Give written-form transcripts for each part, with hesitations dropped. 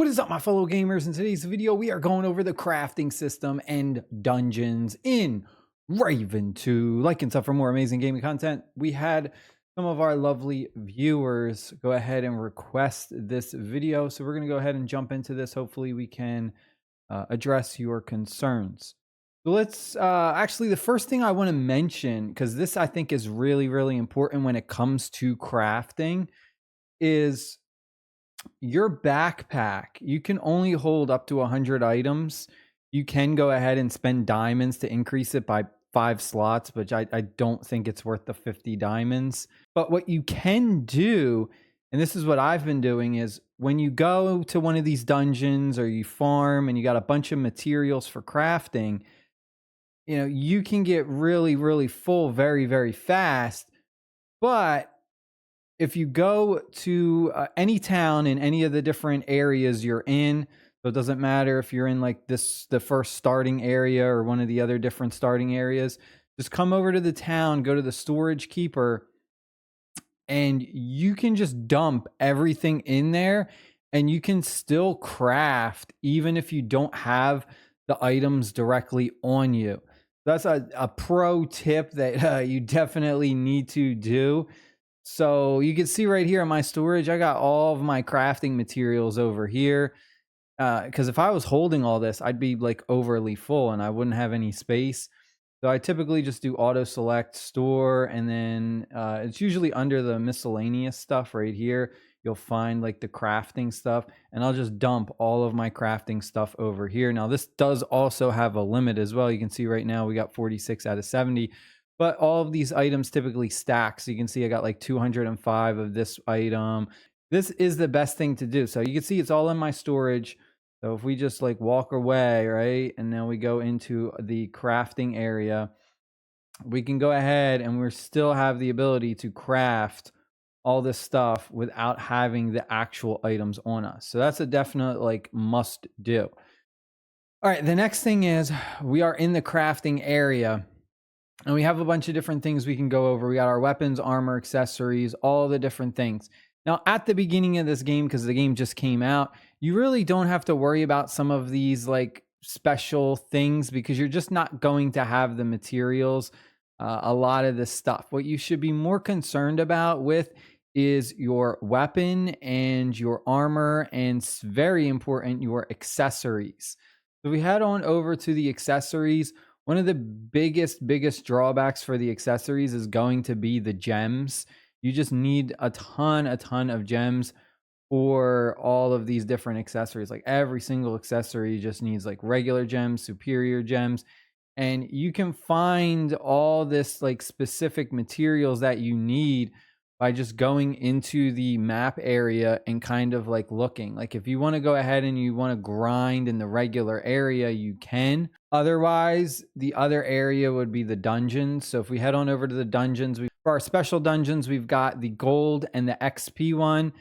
What is up, my fellow gamers? In today's video, we are going over the crafting system and dungeons in Raven 2. Like and sub for more amazing gaming content. We had some of our lovely viewers go ahead and request this video, so we're going to go ahead and jump into this. Hopefully we can address your concerns. So let's actually, the first thing I want to mention, because this I think is really important when it comes to crafting, is your backpack. You can only hold up to 100 items. You can go ahead and spend diamonds to increase it by 5 slots, which I don't think it's worth the 50 diamonds. But what you can do, and this is what I've been doing, is when you go to one of these dungeons or you farm and you got a bunch of materials for crafting, you know, you can get really full very fast. But if you go to any town in any of the different areas you're in, so it doesn't matter if you're in like the first starting area or one of the other different starting areas, just come over to the town, go to the storage keeper, and you can just dump everything in there and you can still craft even if you don't have the items directly on you. That's a pro tip that you definitely need to do. So you can see right here in my storage, I got all of my crafting materials over here. Because if I was holding all this, I'd be like overly full and I wouldn't have any space. So I typically just do auto select store, and then it's usually under the miscellaneous stuff right here. You'll find like the crafting stuff, and I'll just dump all of my crafting stuff over here. Now this does also have a limit as well. You can see right now we got 46 out of 70. But all of these items typically stack. So you can see I got like 205 of this item. This is the best thing to do. So you can see it's all in my storage. So if we just like walk away, right, and then we go into the crafting area, we can go ahead and we still have the ability to craft all this stuff without having the actual items on us. So that's a definite like must do. All right, the next thing is we are in the crafting area. And we have a bunch of different things we can go over. We got our weapons, armor, accessories, all the different things. Now, at the beginning of this game, because the game just came out, you really don't have to worry about some of these like special things because you're just not going to have the materials, a lot of this stuff. What you should be more concerned about with is your weapon and your armor, and very important, your accessories. So we head on over to the accessories. One of the biggest drawbacks for the accessories is going to be the gems. You just need a ton of gems for all of these different accessories. Like every single accessory just needs like regular gems, superior gems, and you can find all this like specific materials that you need by just going into the map area and kind of like looking. Like if you want to go ahead and you want to grind in the regular area, you can. Otherwise, the other area would be the dungeons. So if we head on over to the dungeons, for our special dungeons, we've got the gold and the XP one.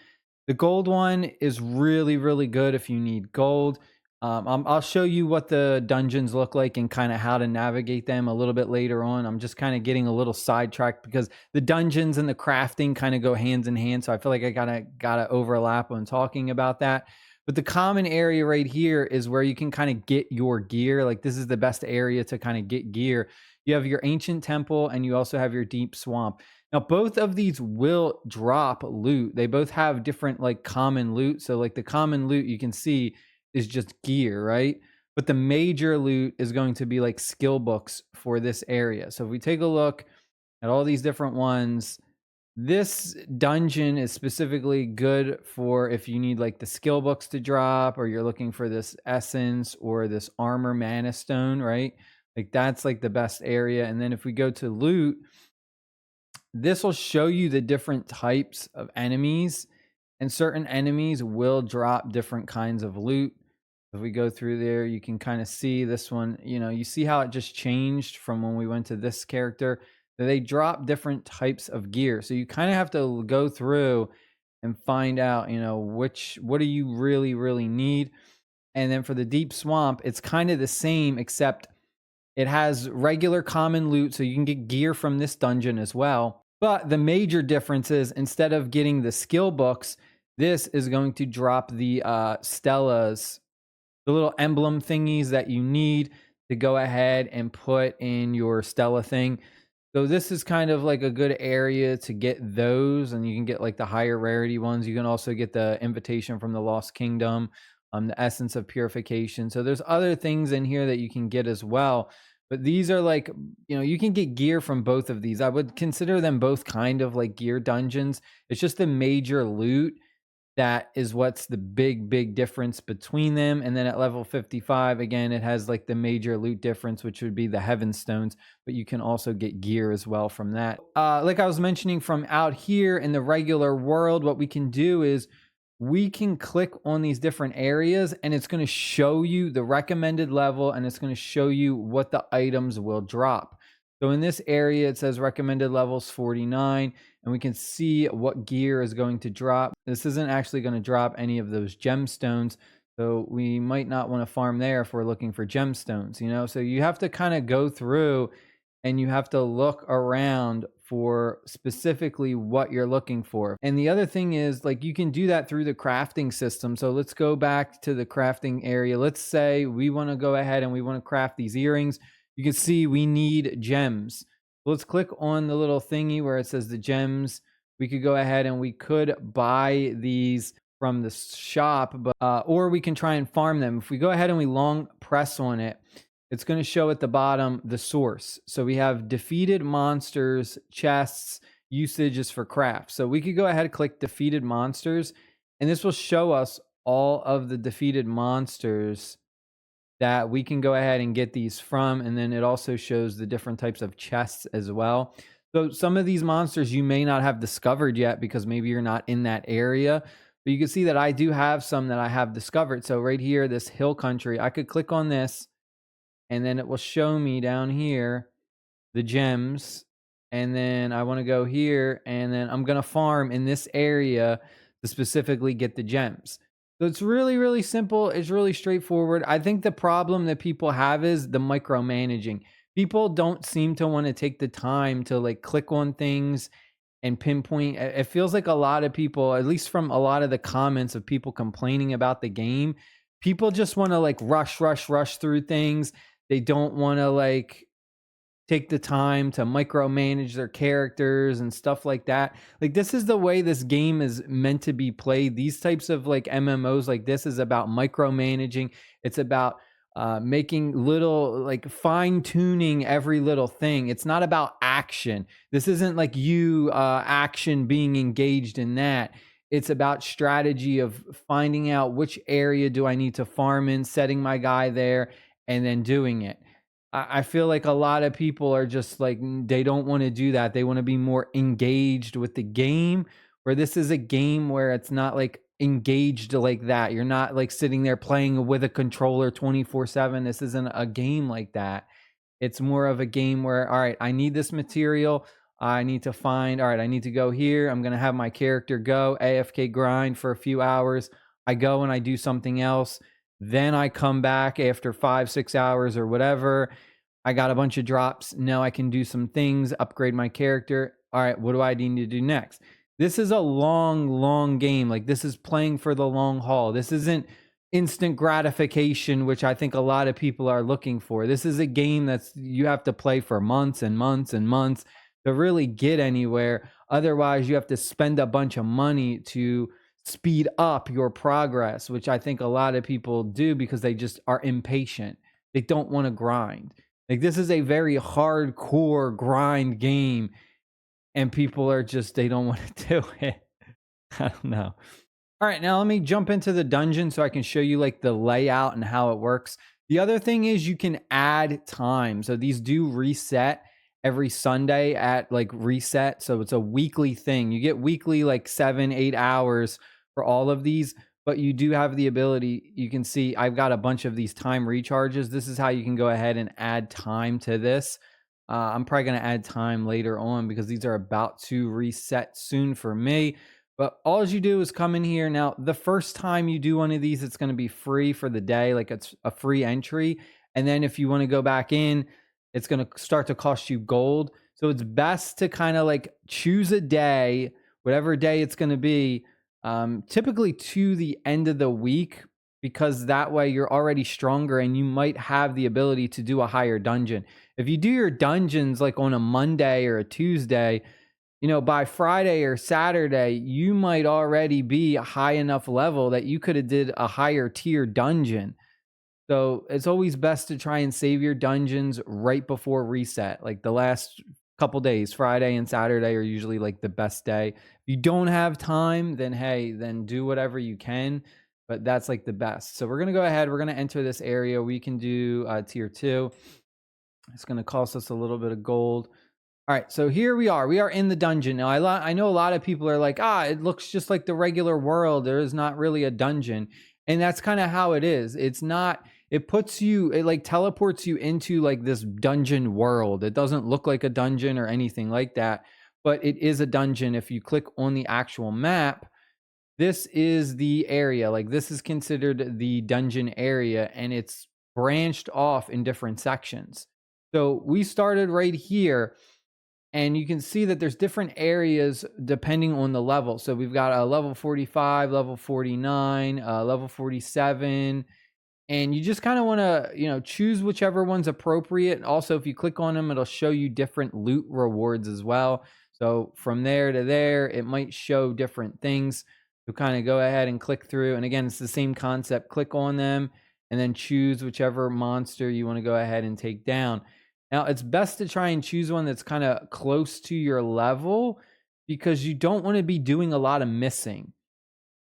The gold one is really good if you need gold. I'll show you what the dungeons look like and kind of how to navigate them a little bit later on. I'm just kind of getting a little sidetracked because the dungeons and the crafting kind of go hands in hand. So I feel like I gotta overlap when talking about that. But the common area right here is where you can kind of get your gear. Like this is the best area to kind of get gear. You have your ancient temple and you also have your deep swamp. Now, both of these will drop loot. They both have different like common loot. So like the common loot you can see is just gear, right? But the major loot is going to be like skill books for this area. So if we take a look at all these different ones, this dungeon is specifically good for if you need like the skill books to drop, or you're looking for this essence or this armor mana stone, right? Like that's like the best area. And then if we go to loot, this will show you the different types of enemies, and certain enemies will drop different kinds of loot. If we go through there, you can kind of see this one, you know, you see how it just changed from when we went to this character. They drop different types of gear. So you kind of have to go through and find out, you know, what do you really need. And then for the deep swamp, it's kind of the same, except it has regular common loot, so you can get gear from this dungeon as well. But the major difference is instead of getting the skill books, this is going to drop the Stellas, the little emblem thingies that you need to go ahead and put in your Stella thing. So this is kind of like a good area to get those, and you can get like the higher rarity ones. You can also get the invitation from the Lost Kingdom, the essence of purification. So there's other things in here that you can get as well. But these are like, you can get gear from both of these. I would consider them both kind of like gear dungeons. It's just the major loot that is what's the big difference between them. And then at level 55, again, it has like the major loot difference, which would be the heaven stones, but you can also get gear as well from that. Like I was mentioning, from out here in the regular world, what we can do is we can click on these different areas, and it's going to show you the recommended level, and it's going to show you what the items will drop. So in this area, it says recommended levels 49, and we can see what gear is going to drop. This isn't actually going to drop any of those gemstones, so we might not want to farm there if we're looking for gemstones, So you have to kind of go through and you have to look around for specifically what you're looking for. And the other thing is, like, you can do that through the crafting system. So let's go back to the crafting area. Let's say we want to go ahead and we want to craft these earrings. You can see we need gems. Let's click on the little thingy where it says the gems. We could go ahead and we could buy these from the shop, but or we can try and farm them. If we go ahead and we long press on it, it's going to show at the bottom the source. So we have defeated monsters, chests, usages for craft. So we could go ahead and click defeated monsters, and this will show us all of the defeated monsters that we can go ahead and get these from. And then it also shows the different types of chests as well. So some of these monsters you may not have discovered yet because maybe you're not in that area. But you can see that I do have some that I have discovered. So right here, this hill country, I could click on this, and then it will show me down here the gems. And then I want to go here, and then I'm going to farm in this area to specifically get the gems. So it's really simple. It's really straightforward. I think the problem that people have is the micromanaging. People don't seem to want to take the time to like click on things and pinpoint. It feels like a lot of people, at least from a lot of the comments of people complaining about the game, people just want to like rush through things. They don't want to like take the time to micromanage their characters and stuff like that. Like, this is the way this game is meant to be played. These types of like MMOs like this is about micromanaging. It's about making little, like, fine-tuning every little thing. It's not about action. This isn't like action being engaged in that. It's about strategy of finding out which area do I need to farm in, setting my guy there, and then doing it. I feel like a lot of people are just like, they don't want to do that. They want to be more engaged with the game, where this is a game where it's not like engaged like that. You're not like sitting there playing with a controller 24/7. This isn't a game like that. It's more of a game where, all right, I need this material. I need to find, all right, I need to go here. I'm going to have my character go AFK grind for a few hours. I go and I do something else. Then I come back after 5-6 hours or whatever. I got a bunch of drops. Now I can do some things, upgrade my character. All right, what do I need to do next? This is a long game. Like, this is playing for the long haul. This isn't instant gratification, which I think a lot of people are looking for. This is a game that's you have to play for months and months and months to really get anywhere. Otherwise, you have to spend a bunch of money to speed up your progress, which I think a lot of people do because they just are impatient. They don't want to grind. Like, this is a very hardcore grind game, and people are just, they don't want to do it. I don't know. All right, now let me jump into the dungeon so I can show you like the layout and how it works. The other thing is you can add time. So these do reset every Sunday at like reset. So it's a weekly thing. You get weekly like 7-8 hours for all of these, but you do have the ability. You can see I've got a bunch of these time recharges. This is how you can go ahead and add time to this. I'm probably going to add time later on because these are about to reset soon for me. But all you do is come in here. Now, the first time you do one of these, it's going to be free for the day. Like, it's a free entry. And then if you want to go back in, it's going to start to cost you gold. So it's best to kind of like choose a day, whatever day it's going to be, typically to the end of the week, because that way you're already stronger and you might have the ability to do a higher dungeon. If you do your dungeons like on a Monday or a Tuesday, by Friday or Saturday, you might already be a high enough level that you could have did a higher tier dungeon. So it's always best to try and save your dungeons right before reset. Like the last couple days, Friday and Saturday are usually like the best day. If you don't have time, then hey, then do whatever you can. But that's like the best. So we're going to go ahead. We're going to enter this area. We can do tier 2. It's going to cost us a little bit of gold. All right, so here we are. We are in the dungeon. Now, I know a lot of people are like, it looks just like the regular world. There is not really a dungeon. And that's kind of how it is. It's not, it like teleports you into like this dungeon world. It doesn't look like a dungeon or anything like that, but it is a dungeon. If you click on the actual map, this is the area. Like this is considered the dungeon area, and it's branched off in different sections. So we started right here. And you can see that there's different areas depending on the level. So we've got a level 45, level 49, level 47. And you just kind of want to, choose whichever one's appropriate. Also, if you click on them, it'll show you different loot rewards as well. So from there to there, it might show different things. So kind of go ahead and click through. And again, it's the same concept. Click on them and then choose whichever monster you want to go ahead and take down. Now, it's best to try and choose one that's kind of close to your level, because you don't want to be doing a lot of missing.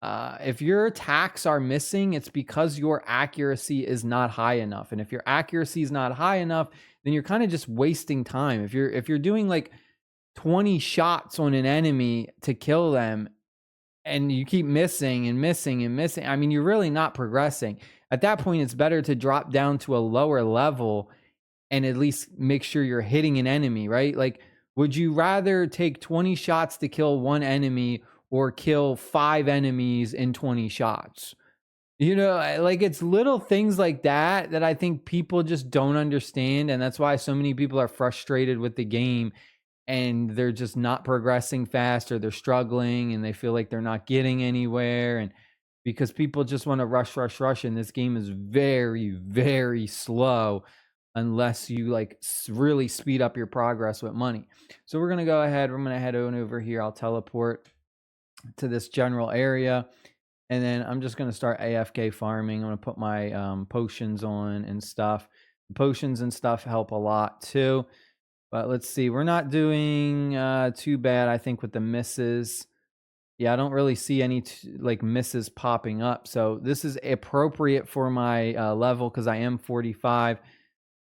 If your attacks are missing, it's because your accuracy is not high enough. And if your accuracy is not high enough, then you're kind of just wasting time. If you're doing like 20 shots on an enemy to kill them and you keep missing and missing and missing, I mean, you're really not progressing. At that point, it's better to drop down to a lower level and at least make sure you're hitting an enemy, right? Like, would you rather take 20 shots to kill one enemy or kill 5 enemies in 20 shots? Like it's little things like that I think people just don't understand. And that's why so many people are frustrated with the game and they're just not progressing fast, or they're struggling and they feel like they're not getting anywhere. And because people just want to rush. And this game is very, very slow unless you like really speed up your progress with money. So we're going to go ahead. We're going to head on over here. I'll teleport to this general area. And then I'm just going to start AFK farming. I'm going to put my potions on and stuff. Potions and stuff help a lot too. But let's see. We're not doing too bad, I think, with the misses. Yeah, I don't really see any like misses popping up. So this is appropriate for my level because I am 45.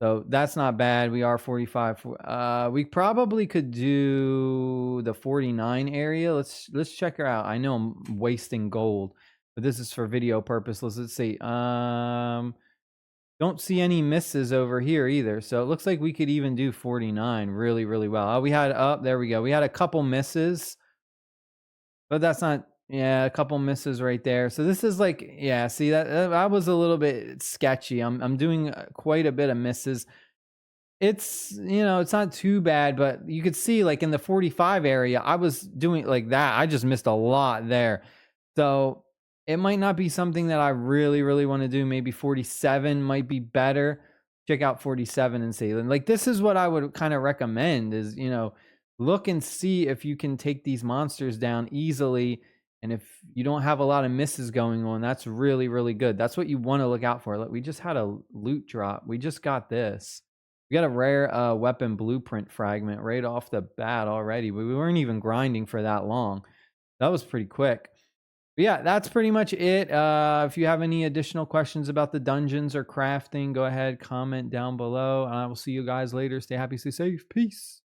So that's not bad. We are 45. We probably could do the 49 area. Let's check her out. I know I'm wasting gold, but this is for video purposes. Let's see. Don't see any misses over here either. So it looks like we could even do 49 really, really well. Oh, there we go. We had a couple misses, but that's not. Yeah, a couple misses right there. So this is like, yeah, see that was a little bit sketchy. I'm doing quite a bit of misses. It's, it's not too bad, but you could see like in the 45 area, I was doing like that. I just missed a lot there. So it might not be something that I really, really want to do. Maybe 47 might be better. Check out 47 and see. And like, this is what I would kind of recommend is, look and see if you can take these monsters down easily. And if you don't have a lot of misses going on, that's really, really good. That's what you want to look out for. Look, we just had a loot drop. We just got this. We got a rare weapon blueprint fragment right off the bat already. We weren't even grinding for that long. That was pretty quick. But yeah, that's pretty much it. If you have any additional questions about the dungeons or crafting, go ahead, comment down below. And I will see you guys later. Stay happy, stay safe. Peace.